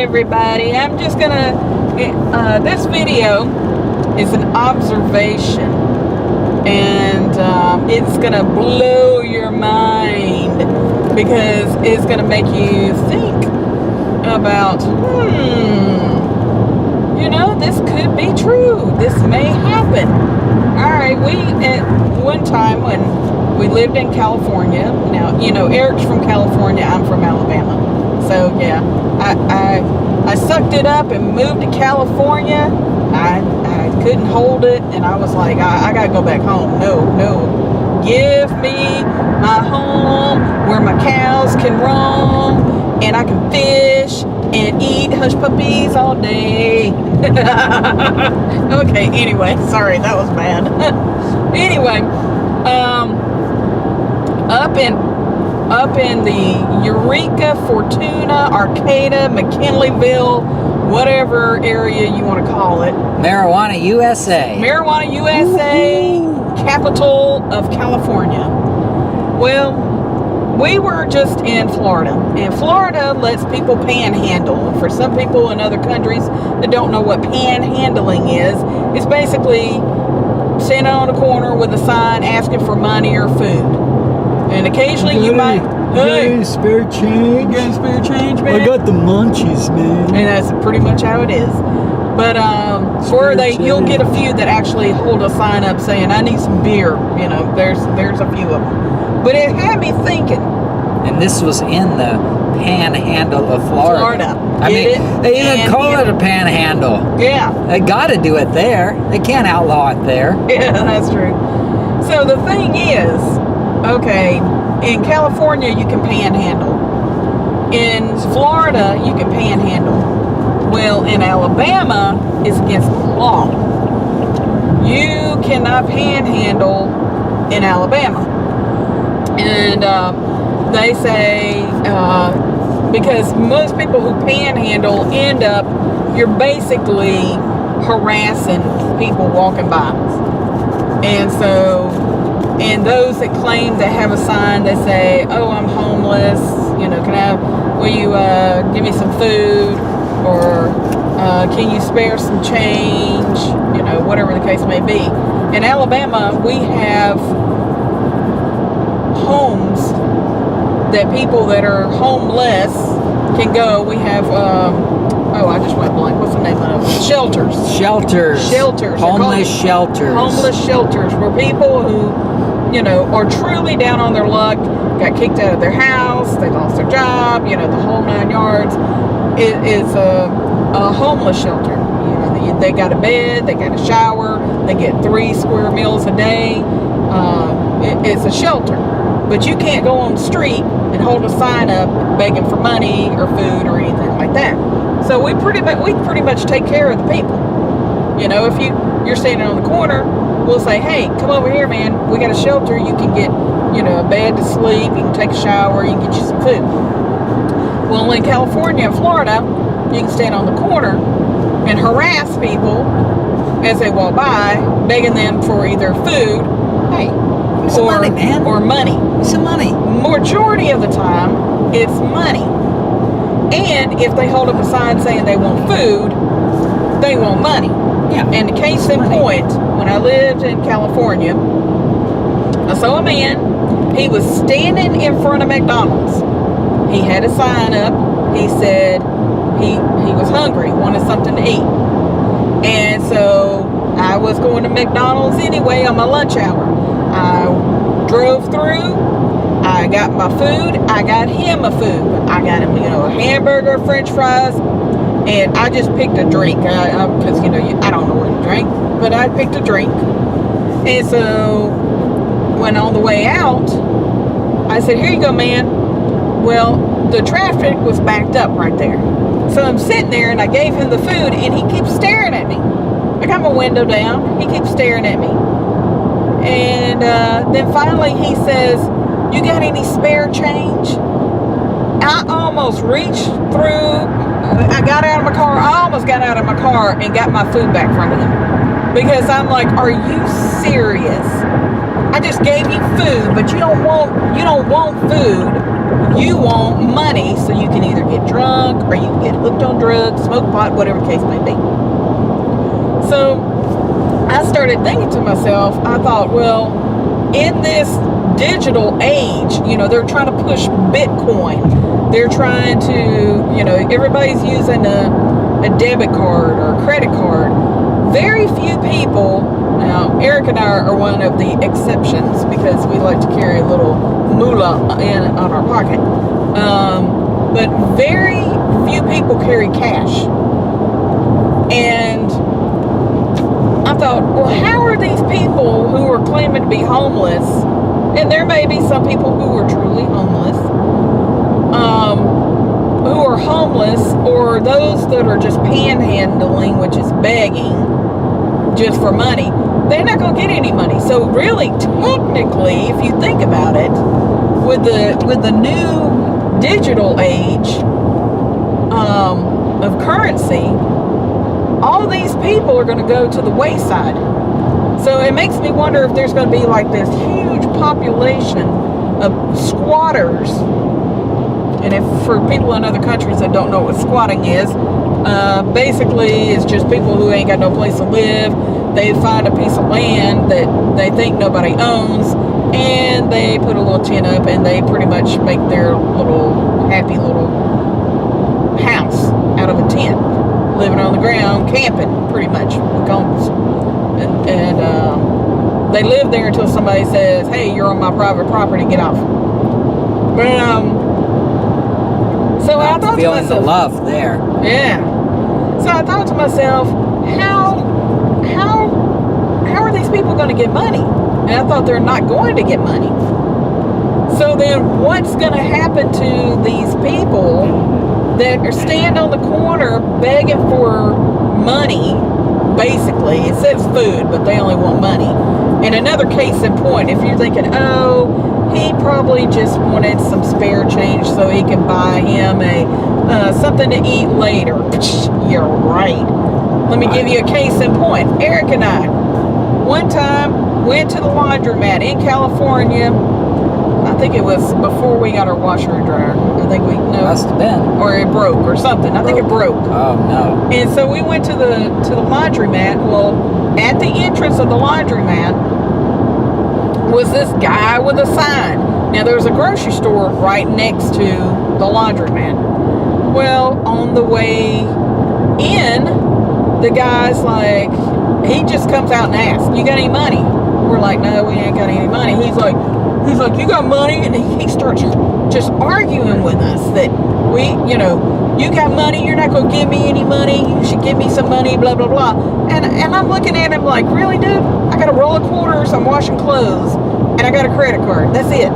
everybody. I'm just gonna, this video is an observation, and it's gonna blow your mind because it's gonna make you think about, you know, this could be true. This may happen. Alright, we, at one time when we lived in California, now, you know, Eric's from California, I'm from Alabama. So, yeah, I sucked it up and moved to California. I couldn't hold it, and I was like, I gotta go back home. No. Give me my home where my cows can roam, and I can fish and eat hush puppies all day. Okay, anyway, sorry, that was bad. Anyway, up in the Eureka, Fortuna, Arcata, McKinleyville, whatever area you want to call it. Marijuana USA. Marijuana USA, capital of California. Well, we were just in Florida, and Florida lets people panhandle. For some people in other countries that don't know what panhandling is, it's basically standing on a corner with a sign asking for money or food. And occasionally you might, hey, spare change. You got spare change, man? I got the munchies, man. And that's pretty much how it is. But you'll get a few that actually hold a sign up saying, I need some beer. You know, there's a few of them. But it had me thinking. And this was in the panhandle of Florida. I mean, they even call it a panhandle. Yeah. They got to do it there. They can't outlaw it there. Yeah, that's true. So the thing is, okay, in California you can panhandle. In Florida you can panhandle. Well, in Alabama it's against the law. You cannot panhandle in Alabama. And they say, because most people who panhandle end up, you're basically harassing people walking by. And so, and those that claim to have a sign that say, oh, I'm homeless, you know, will you give me some food, or can you spare some change, you know, whatever the case may be. In Alabama, we have homes that people that are homeless can go. We have, I just went blank. What's the name of it? Shelters. Shelters. Homeless shelters. Homeless shelters, where people who, you know, are truly down on their luck, got kicked out of their house, they lost their job, you know, the whole 9 yards. It is a homeless shelter. You know, they got a bed, they got a shower, they get 3 square meals a day. It's a shelter. But you can't go on the street and hold a sign up begging for money or food or anything like that. So we pretty much take care of the people. You know, if you're standing on the corner, we'll say, hey, come over here, man. We got a shelter. You can get, you know, a bed to sleep. You can take a shower. You can get you some food. Well, in California and Florida, you can stand on the corner and harass people as they walk by, begging them for either food, hey, some money, man. Or money. Some money. Majority of the time, it's money. And if they hold up a sign saying they want food, they want money. Yeah. And the case in point, when I lived in California, I saw a man. He was standing in front of McDonald's. He had a sign up. He said he was hungry, wanted something to eat. And so I was going to McDonald's anyway on my lunch hour. I drove through, I got my food, I got him a food. I got him, you know, a hamburger, french fries, and I just picked a drink. Because, you know, I don't know what to drink, but I picked a drink. And so, when on the way out, I said, here you go, man. Well, the traffic was backed up right there. So I'm sitting there, and I gave him the food, and he keeps staring at me. I got my window down, he keeps staring at me. And then finally he says, you got any spare change? I almost reached through, I got out of my car, I almost got out of my car and got my food back from him. Because I'm like, are you serious? I just gave you food, but you don't want food. you want money so you can either get drunk or you can get hooked on drugs, smoke pot, whatever the case may be. So I started thinking to myself, I thought, well, in this digital age, they're trying to push Bitcoin. They're trying to, everybody's using a debit card or a credit card. Very few people, now Eric and I are one of the exceptions because we like to carry a little moolah on our pocket. But very few people carry cash. And I thought, well, how are these people who are claiming to be homeless, and there may be some people who are truly homeless, who are homeless, or those that are just panhandling, which is begging just for money, they're not going to get any money. So really, technically, if you think about it, with the new digital age of currency, all these people are going to go to the wayside. So it makes me wonder if there's going to be like this huge population of squatters. And if for people in other countries that don't know what squatting is, basically it's just people who ain't got no place to live. They find a piece of land that they think nobody owns, and they put a little tent up, and they pretty much make their little happy little house out of a tent, living on the ground, camping pretty much with homeless. And they live there until somebody says, hey, you're on my private property, get off. But so I thought to myself, feeling the love there. Yeah. So I thought to myself, how are these people going to get money? And I thought they're not going to get money. So then what's going to happen to these people that are stand on the corner begging for money? Basically, it says food, but they only want money. And another case in point, if you're thinking, oh, he probably just wanted some spare change so he can buy him something to eat later. You're right. Let me give you a case in point. Eric and I, one time, went to the laundromat in California. I think it was before we got our washer and dryer. I think we know. Must have been. Or it broke or something. I think it broke. Oh no. And so we went to the laundromat. Well, at the entrance of the laundromat was this guy with a sign. Now there was a grocery store right next to the laundromat. Well, on the way in, the guy's like, he just comes out and asks, you got any money? We're like, no, we ain't got any money. He's like, you got money? And he starts just arguing with us that you got money, you're not going to give me any money, you should give me some money, blah, blah, blah. And I'm looking at him like, really, dude? I got a roll of quarters, I'm washing clothes, and I got a credit card. That's it.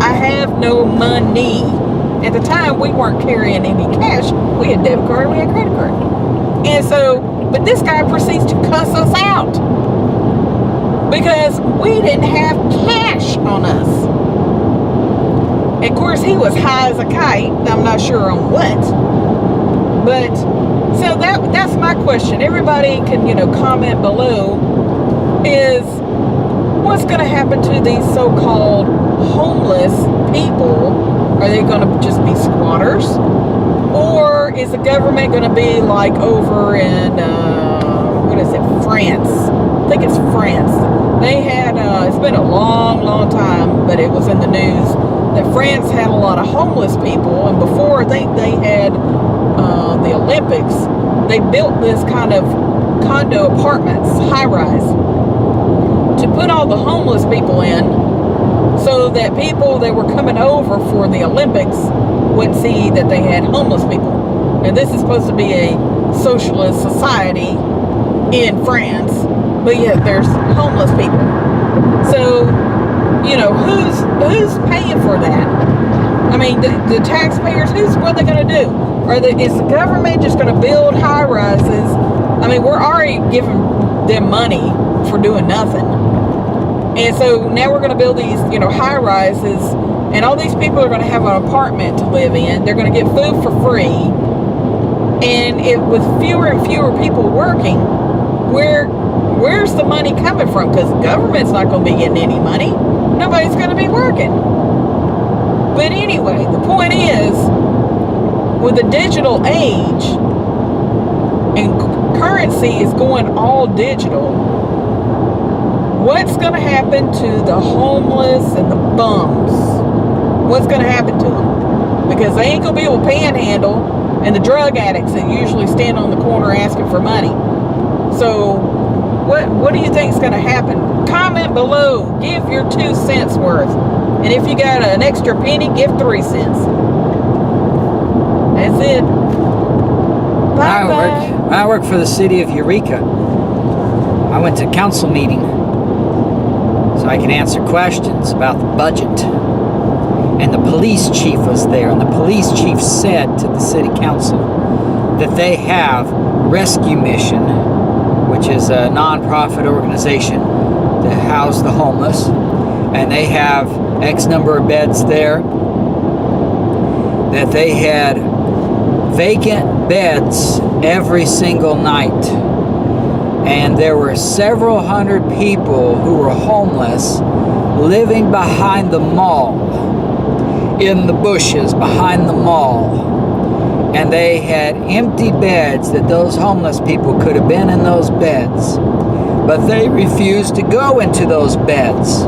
I have no money. At the time, we weren't carrying any cash. We had debit card, we had credit card. And so, but this guy proceeds to cuss us out because we didn't have cash on us. And of course, he was high as a kite. I'm not sure on what. But, so that's my question. Everybody can, comment below is, what's going to happen to these so-called homeless people? Are they going to just be squatters? Or is the government going to be like over in, France? I think it's France. They had, it's been a long, long time, but it was in the news, that France had a lot of homeless people. And before, I think they had the Olympics, they built this kind of condo apartments, high-rise, to put all the homeless people in, so that people that were coming over for the Olympics would see that they had homeless people. And this is supposed to be a socialist society in France, but yet there's homeless people. So, who's paying for that? I mean, the taxpayers, what are they going to do? Is the government just going to build high rises? I mean, we're already giving them money for doing nothing. And so now we're going to build these, high rises, and all these people are going to have an apartment to live in. They're going to get food for free. And with fewer and fewer people working, where's the money coming from? Because the government's not going to be getting any money. Nobody's going to be working. But anyway, the point is, with the digital age, and currency is going all digital, what's going to happen to the homeless and the bums? What's going to happen to them? Because they ain't going to be able to panhandle, and the drug addicts that usually stand on the corner asking for money. So what do you think is going to happen? Comment below. Give your 2 cents worth. And if you got an extra penny, give 3 cents. That's it. Bye-bye. I work for the city of Eureka. I went to council meeting so I can answer questions about the budget. And the police chief was there, and the police chief said to the city council that they have Rescue Mission, which is a non-profit organization to house the homeless, and they have X number of beds there, that they had vacant beds every single night, and there were several hundred people who were homeless living behind the mall, in the bushes behind the mall, and they had empty beds that those homeless people could have been in those beds, but they refused to go into those beds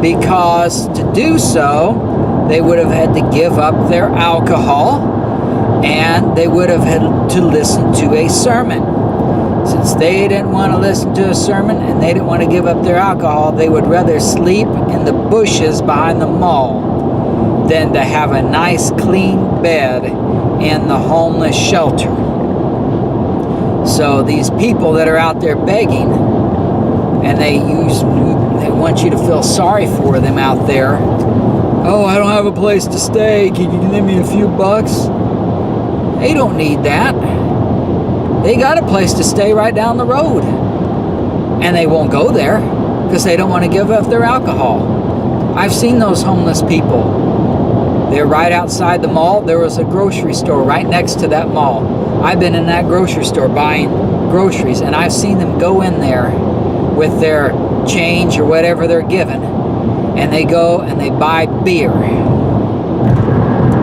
because to do so they would have had to give up their alcohol, and they would have had to listen to a sermon. Since they didn't want to listen to a sermon and they didn't want to give up their alcohol, they would rather sleep in the bushes behind the mall than to have a nice clean bed in the homeless shelter. So these people that are out there begging, and they want you to feel sorry for them out there. Oh, I don't have a place to stay. Can you give me a few bucks? They don't need that. They got a place to stay right down the road. And they won't go there because they don't want to give up their alcohol. I've seen those homeless people. They're right outside the mall. There was a grocery store right next to that mall. I've been in that grocery store buying groceries, and I've seen them go in there with their change or whatever they're given, and they go and they buy beer.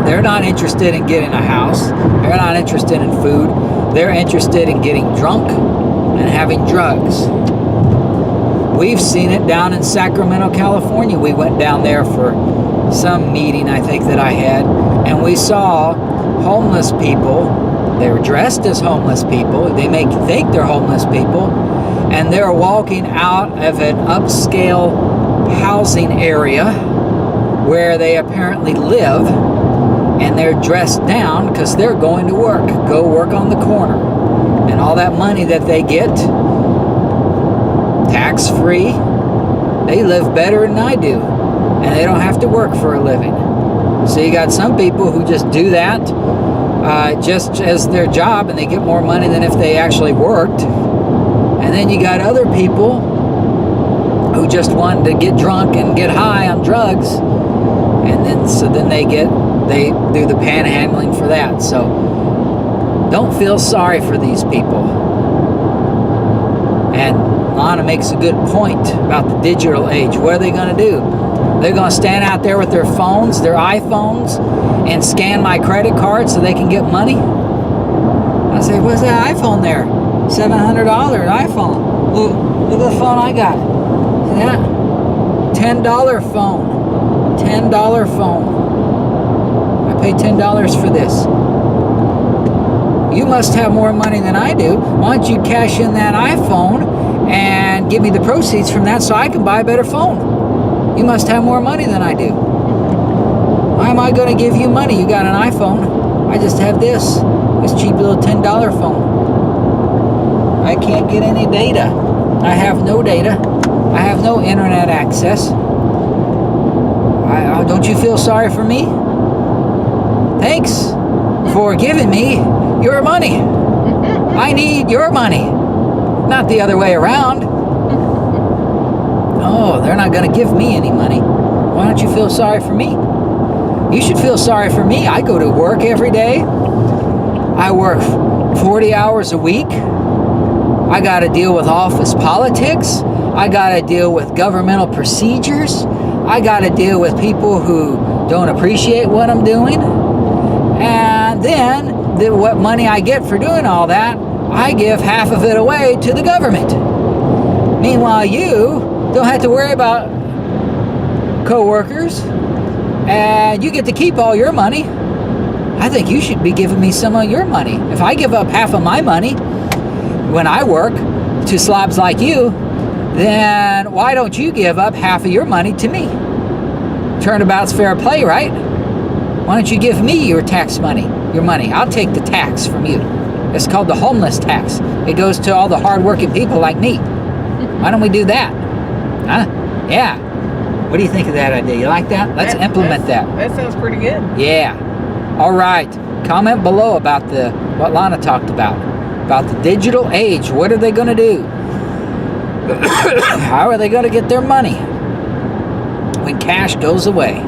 They're not interested in getting a house. They're not interested in food. They're interested in getting drunk and having drugs. We've seen it down in Sacramento, California. We went down there for some meeting, I think, that I had, and we saw homeless people. They were dressed as homeless people. They make you think they're homeless people, and they're walking out of an upscale housing area where they apparently live, and they're dressed down because they're going to work. Go work on the corner, and all that money that they get, tax-free, they live better than I do, and they don't have to work for a living. So you got some people who just do that just as their job, and they get more money than if they actually worked. And then you got other people who just want to get drunk and get high on drugs, and then they do the panhandling for that. So don't feel sorry for these people. And Lonna makes a good point about the digital age. What are they going to do? They're going to stand out there with their phones, their iPhones, and scan my credit card so they can get money? I say, what's that iPhone there? $700 iPhone. Look at the phone I got. See that? $10 phone. $10 phone. I pay $10 for this. You must have more money than I do. Why don't you cash in that iPhone and give me the proceeds from that so I can buy a better phone? You must have more money than I do. Why am I going to give you money? You got an iPhone. I just have this cheap little $10 phone. I can't get any data. I have no data. I have no internet access. Don't you feel sorry for me? Thanks for giving me your money. I need your money, not the other way around. Oh, they're not going to give me any money. Why don't you feel sorry for me? You should feel sorry for me. I go to work every day. I work 40 hours a week. I got to deal with office politics. I got to deal with governmental procedures. I got to deal with people who don't appreciate what I'm doing. And then what money I get for doing all that, I give half of it away to the government. Meanwhile, you don't have to worry about co-workers, and you get to keep all your money. I think you should be giving me some of your money. If I give up half of my money when I work to slobs like you, then why don't you give up half of your money to me? Turnabout's fair play, right? Why don't you give me your tax money, your money? I'll take the tax from you. It's called the homeless tax. It goes to all the hard-working people like me. Why don't we do that? Huh? Yeah. What do you think of that idea? You like that? Let's implement that. That sounds pretty good. Yeah. All right. Comment below about what Lonna talked about the digital age. What are they going to do? How are they going to get their money when cash goes away?